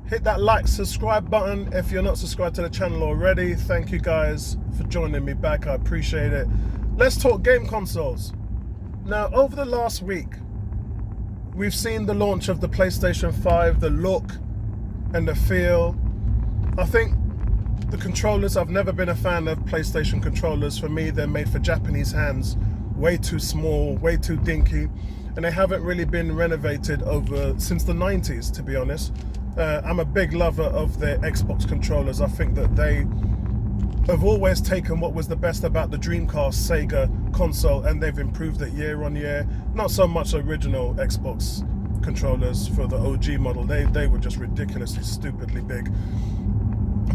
Hit that like, subscribe button if you're not subscribed to the channel already. Thank you guys for joining me back. I appreciate it. Let's talk game consoles. Now, over the last week, we've seen the launch of the PlayStation 5, the look and the feel. I think the controllers, I've never been a fan of PlayStation controllers. For me, they're made for Japanese hands, way too small, way too dinky, and they haven't really been renovated since the 90s, to be honest. I'm a big lover of the Xbox controllers. I think that they have always taken what was the best about the Dreamcast Sega console and they've improved it year on year. Not so much original Xbox controllers for the OG model. They were just ridiculously, stupidly big.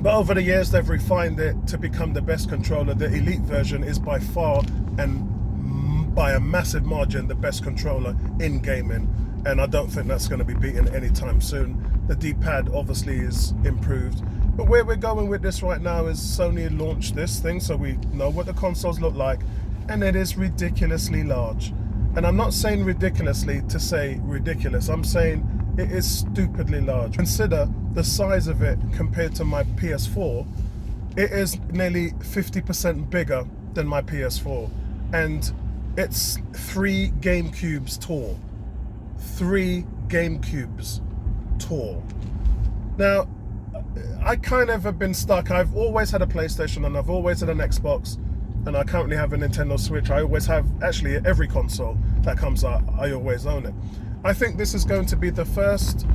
But over the years, they've refined it to become the best controller. The Elite version is by far and by a massive margin the best controller in gaming. And I don't think that's going to be beaten anytime soon. The D-pad obviously is improved. But where we're going with this right now is Sony launched this thing, so we know what the consoles look like, and it is ridiculously large. And I'm not saying ridiculously to say ridiculous. I'm saying it is stupidly large. Consider the size of it compared to my PS4. It is nearly 50% bigger than my PS4. And it's 3 GameCubes tall. 3 GameCubes tall. Now, I kind of have been stuck. I've always had a PlayStation and I've always had an Xbox, and I currently have a Nintendo Switch. I always have, actually, every console that comes out, I always own it. I think this is going to be the first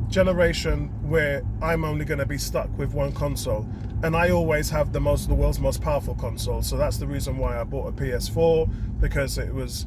generation where I'm only going to be stuck with one console, and I always have the world's most powerful console. So that's the reason why I bought a PS4, because it was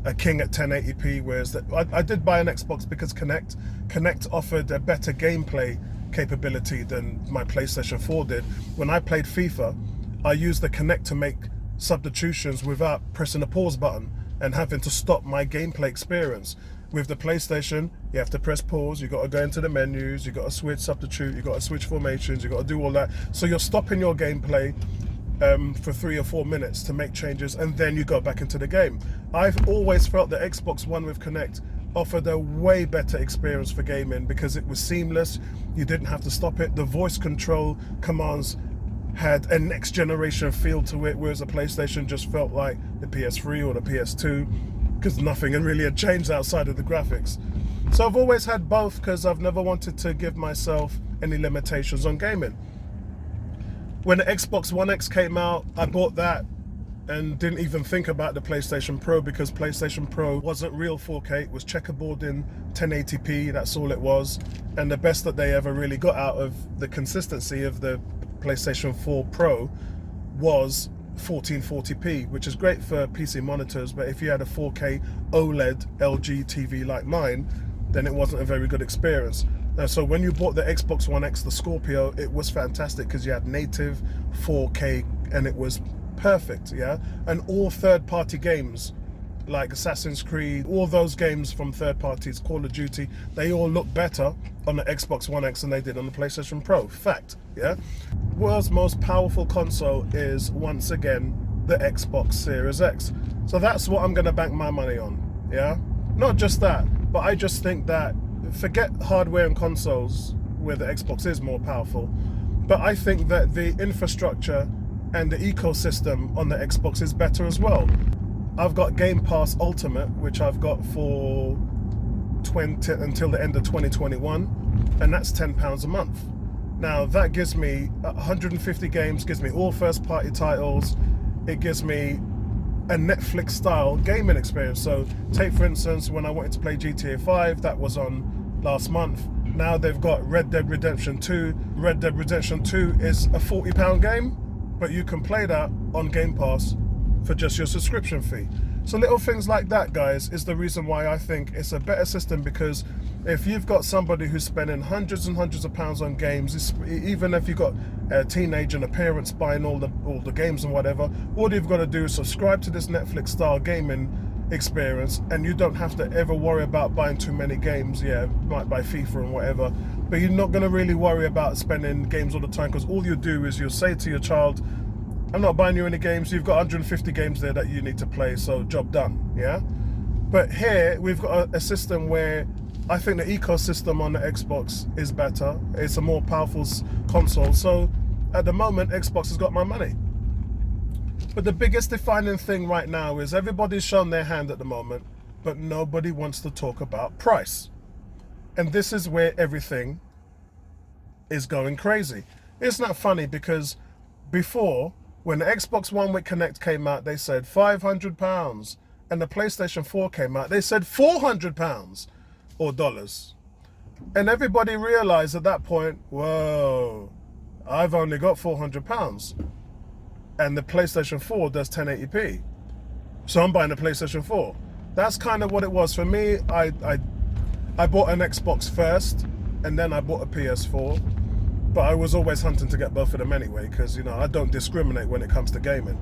a king at 1080p, whereas I did buy an Xbox because Kinect offered a better gameplay capability than my PlayStation 4 did. When I played FIFA, I used the Kinect to make substitutions without pressing the pause button and having to stop my gameplay experience. With the PlayStation, you have to press pause, you got to go into the menus, you got to switch substitute, you got to switch formations, you got to do all that. So you're stopping your gameplay for 3 or 4 minutes to make changes, and then you go back into the game. I've always felt the Xbox One with Kinect offered a way better experience for gaming because it was seamless. You didn't have to stop it. The voice control commands had a next generation feel to it, whereas the PlayStation just felt like the PS3 or the PS2 because nothing really had changed outside of the graphics. So I've always had both because I've never wanted to give myself any limitations on gaming. When the Xbox One X came out, I bought that and didn't even think about the PlayStation Pro because PlayStation Pro wasn't real 4K. It was checkerboard in 1080p, that's all it was. And the best that they ever really got out of the consistency of the PlayStation 4 Pro was 1440p, which is great for PC monitors, but if you had a 4K OLED LG TV like mine, then it wasn't a very good experience. So when you bought the Xbox One X, the Scorpio, it was fantastic because you had native 4K and it was perfect, yeah? And all third-party games like Assassin's Creed, all those games from third parties, Call of Duty, they all look better on the Xbox One X than they did on the PlayStation Pro. Fact, yeah? World's most powerful console is, once again, the Xbox Series X. So that's what I'm going to bank my money on, yeah? Not just that, but I just think that forget hardware and consoles where the Xbox is more powerful, but I think that the infrastructure and the ecosystem on the Xbox is better as well. I've got Game Pass Ultimate, which I've got for until the end of 2021, and that's £10 a month. Now that gives me 150 games, gives me all first-party titles, it gives me a Netflix style gaming experience. So take for instance when I wanted to play GTA 5, that was on last month. Now they've got Red Dead Redemption 2. Red Dead Redemption 2 is a £40 game, but you can play that on Game Pass for just your subscription fee. So little things like that, guys, is the reason why I think it's a better system, because if you've got somebody who's spending hundreds and hundreds of pounds on games, even if you've got a teenager and a parents buying all the games and whatever, all you've got to do is subscribe to this Netflix style gaming experience, and you don't have to ever worry about buying too many games. Yeah, you might buy FIFA and whatever, but you're not going to really worry about spending games all the time, because all you do is you'll say to your child, I'm not buying you any games, you've got 150 games there that you need to play, so job done, yeah? But here, we've got a system where I think the ecosystem on the Xbox is better. It's a more powerful console. So at the moment, Xbox has got my money. But the biggest defining thing right now is everybody's shown their hand at the moment, but nobody wants to talk about price. And this is where everything is going crazy. It's not funny because before, when the Xbox One with Kinect came out, they said £500. And the PlayStation 4 came out, they said £400 or dollars. And everybody realized at that point, whoa, I've only got £400. And the PlayStation 4 does 1080p. So I'm buying the PlayStation 4. That's kind of what it was. For me, I bought an Xbox first, and then I bought a PS4. But I was always hunting to get both of them anyway, because, you know, I don't discriminate when it comes to gaming.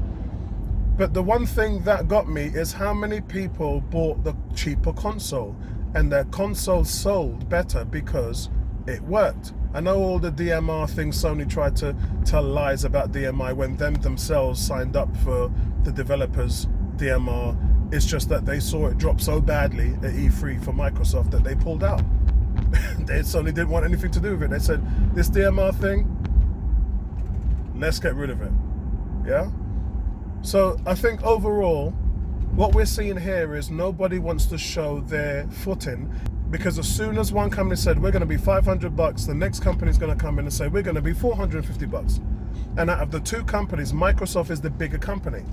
But the one thing that got me is how many people bought the cheaper console, and their console sold better because it worked. I know all the DMR things Sony tried to tell lies about DMI when them themselves signed up for the developers DMR. It's just that they saw it drop so badly at E3 for Microsoft that they pulled out. Sony didn't want anything to do with it. They said, this DMR thing, let's get rid of it. Yeah? So I think overall, what we're seeing here is nobody wants to show their footing, because as soon as one company said, we're going to be $500, the next company is going to come in and say, we're going to be $450. And out of the two companies, Microsoft is the bigger company.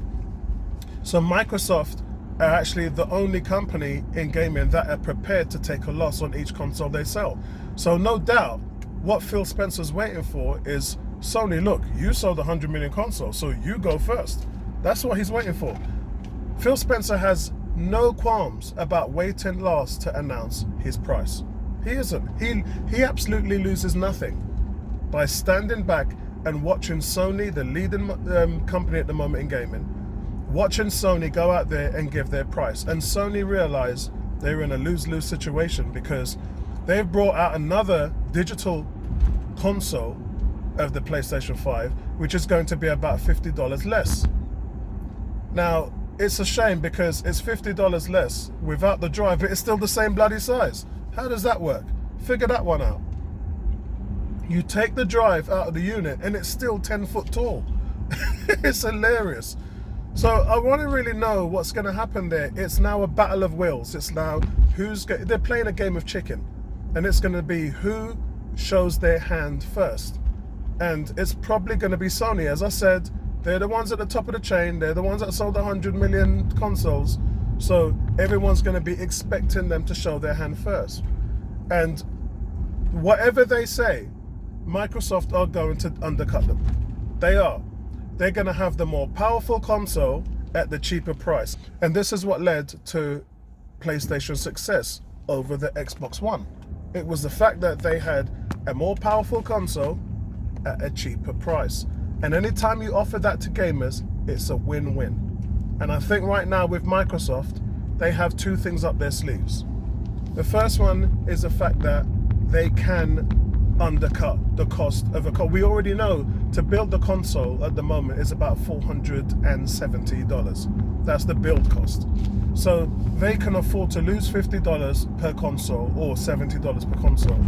So Microsoft are actually the only company in gaming that are prepared to take a loss on each console they sell. So no doubt, what Phil Spencer's waiting for is, Sony, look, you sold 100 million consoles, so you go first. That's what he's waiting for. Phil Spencer has no qualms about waiting last to announce his price. He isn't. He absolutely loses nothing by standing back and watching Sony, the leading company at the moment in gaming, watching Sony go out there and give their price. And Sony realize they're in a lose-lose situation because they've brought out another digital console of the PlayStation 5, which is going to be about $50 less. Now, it's a shame because it's $50 less without the drive, but it's still the same bloody size. How does that work? Figure that one out. You take the drive out of the unit and it's still 10 foot tall. It's hilarious. So I want to really know what's going to happen there. It's now a battle of wills. It's now they're playing a game of chicken, and it's going to be who shows their hand first. And it's probably going to be Sony. As I said, they're the ones at the top of the chain. They're the ones that sold 100 million consoles. So everyone's going to be expecting them to show their hand first. And whatever they say, Microsoft are going to undercut them. They are. They're going to have the more powerful console at the cheaper price. And this is what led to PlayStation's success over the Xbox One. It was the fact that they had a more powerful console at a cheaper price. And anytime you offer that to gamers, it's a win-win. And I think right now with Microsoft, they have two things up their sleeves. The first one is the fact that they can undercut the cost of a console. We already know to build the console at the moment is about $470. That's the build cost. So they can afford to lose $50 per console or $70 per console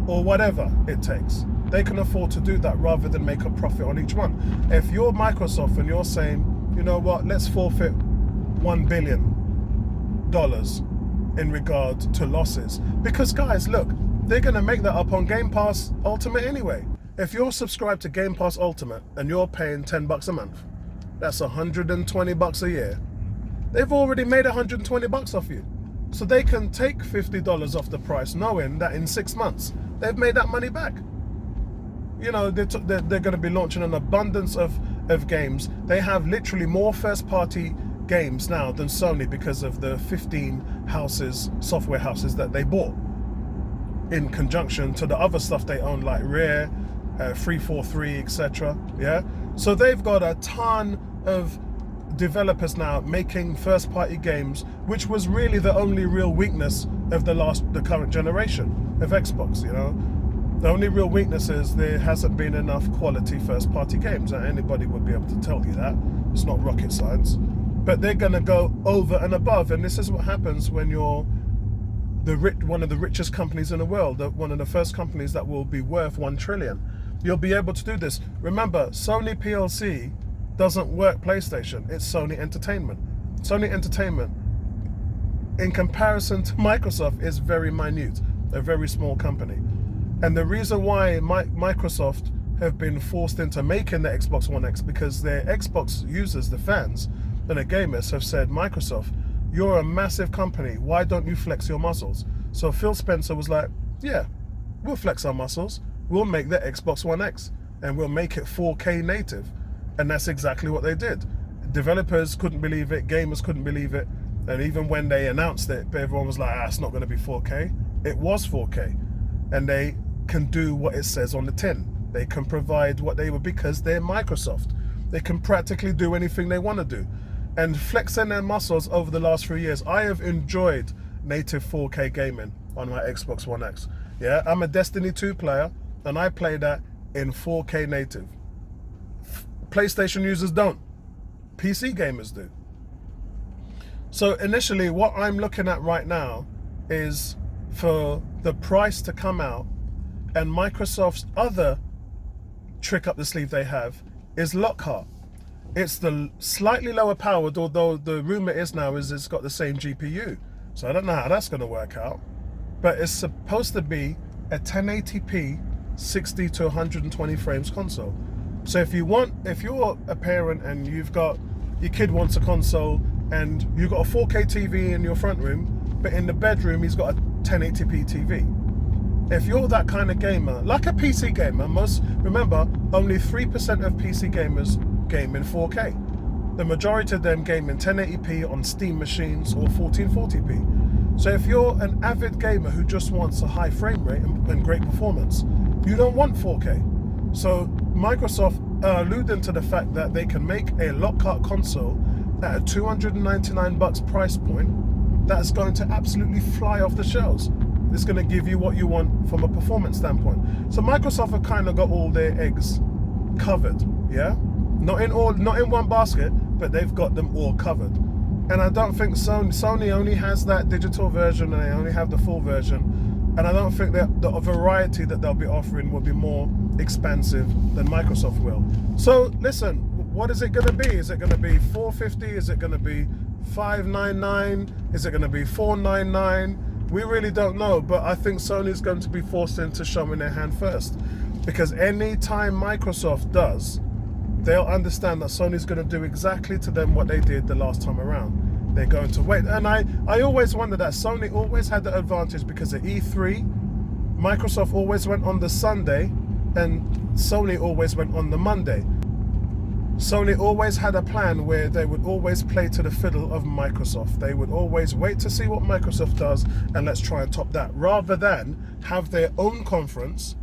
or whatever it takes. They can afford to do that rather than make a profit on each one. If you're Microsoft and you're saying, you know what, let's forfeit $1 billion in regard to losses. Because guys, look, they're going to make that up on Game Pass Ultimate anyway. If you're subscribed to Game Pass Ultimate and you're paying $10 a month, that's $120 a year. They've already made $120 off you. So they can take $50 off the price knowing that in 6 months, they've made that money back. You know, they're going to be launching an abundance of games. They have literally more first-party games now than Sony because of the 15 software houses that they bought in conjunction to the other stuff they own like Rare, 343, etc. Yeah, so they've got a ton of developers now making first-party games, which was really the only real weakness of the current generation of Xbox. You know, the only real weakness is there hasn't been enough quality first-party games, and anybody would be able to tell you that. It's not rocket science. But they're going to go over and above, and this is what happens when you're one of the richest companies in the world, one of the first companies that will be worth 1 trillion. You'll be able to do this. Remember, Sony PLC doesn't work PlayStation. It's Sony Entertainment. Sony Entertainment, in comparison to Microsoft, is very minute, a very small company. And the reason why Microsoft have been forced into making the Xbox One X, because their Xbox users, the fans and the gamers, have said, Microsoft, you're a massive company, why don't you flex your muscles? So Phil Spencer was like, yeah, we'll flex our muscles. We'll make the Xbox One X and we'll make it 4K native. And that's exactly what they did. Developers couldn't believe it, gamers couldn't believe it. And even when they announced it, everyone was like, it's not going to be 4K. It was 4K. And they can do what it says on the tin. They can provide what they were, because they're Microsoft. They can practically do anything they want to do. And flexing their muscles over the last 3 years, I have enjoyed native 4K gaming on my Xbox One X. Yeah, I'm a Destiny 2 player, and I play that in 4K native. PlayStation users don't. PC gamers do. So initially, what I'm looking at right now is for the price to come out, and Microsoft's other trick up the sleeve they have is Lockhart. It's the slightly lower powered, although the rumor is now is it's got the same GPU. So I don't know how that's going to work out. But it's supposed to be a 1080p 60 to 120 frames console. So if you're a parent and you've got, your kid wants a console and you've got a 4K TV in your front room, but in the bedroom he's got a 1080p TV. If you're that kind of gamer, like a PC gamer, remember, only 3% of PC gamers game in 4K. The majority of them game in 1080p on Steam machines or 1440p. So if you're an avid gamer who just wants a high frame rate and great performance, you don't want 4K. So Microsoft alluding to the fact that they can make a Lockhart console at a $299 price point that's going to absolutely fly off the shelves. It's going to give you what you want from a performance standpoint. So Microsoft have kind of got all their eggs covered, yeah? Not in one basket, but they've got them all covered. And I don't think Sony only has that digital version and they only have the full version. And I don't think that the variety that they'll be offering will be more expansive than Microsoft will. So listen, what is it going to be? Is it going to be $450? Is it going to be $599? Is it going to be $499? We really don't know, but I think Sony's going to be forced into showing their hand first. Because any time Microsoft does, they'll understand that Sony's going to do exactly to them what they did the last time around. They're going to wait. And I always wonder that Sony always had the advantage, because at E3, Microsoft always went on the Sunday and Sony always went on the Monday. Sony always had a plan where they would always play to the fiddle of Microsoft. They would always wait to see what Microsoft does and let's try and top that, rather than have their own conference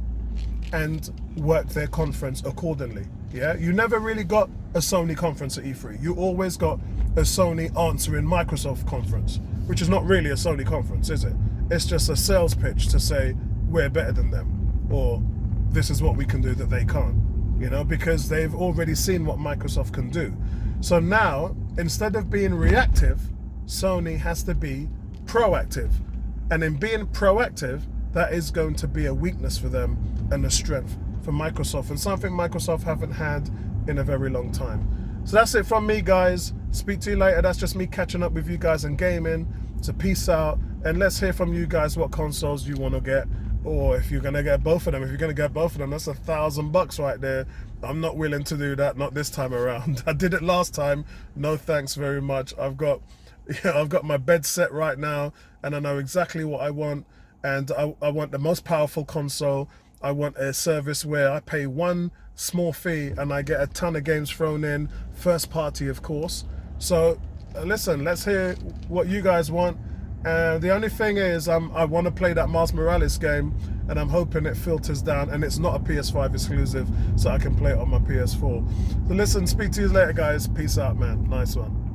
and work their conference accordingly. Yeah, you never really got a Sony conference at E3. You always got a Sony answering Microsoft conference, which is not really a Sony conference, is it? It's just a sales pitch to say we're better than them, or this is what we can do that they can't, you know, because they've already seen what Microsoft can do. So now, instead of being reactive, Sony has to be proactive. And in being proactive, that is going to be a weakness for them and a strength for Microsoft, and something Microsoft haven't had in a very long time. So that's it from me, guys. Speak to you later. That's just me catching up with you guys and gaming. So peace out, and let's hear from you guys what consoles you want to get, or if you're gonna get both of them. If you're gonna get both of them, that's $1,000 right there. I'm not willing to do that, not this time around. I did it last time. No thanks very much. I've got my bed set right now, and I know exactly what I want. And I want the most powerful console. I want a service where I pay one small fee and I get a ton of games thrown in, first party of course. So listen, let's hear what you guys want. The only thing is I want to play that Miles Morales game, and I'm hoping it filters down and it's not a PS5 exclusive, so I can play it on my PS4. So listen, speak to you later, guys. Peace out, man. Nice one.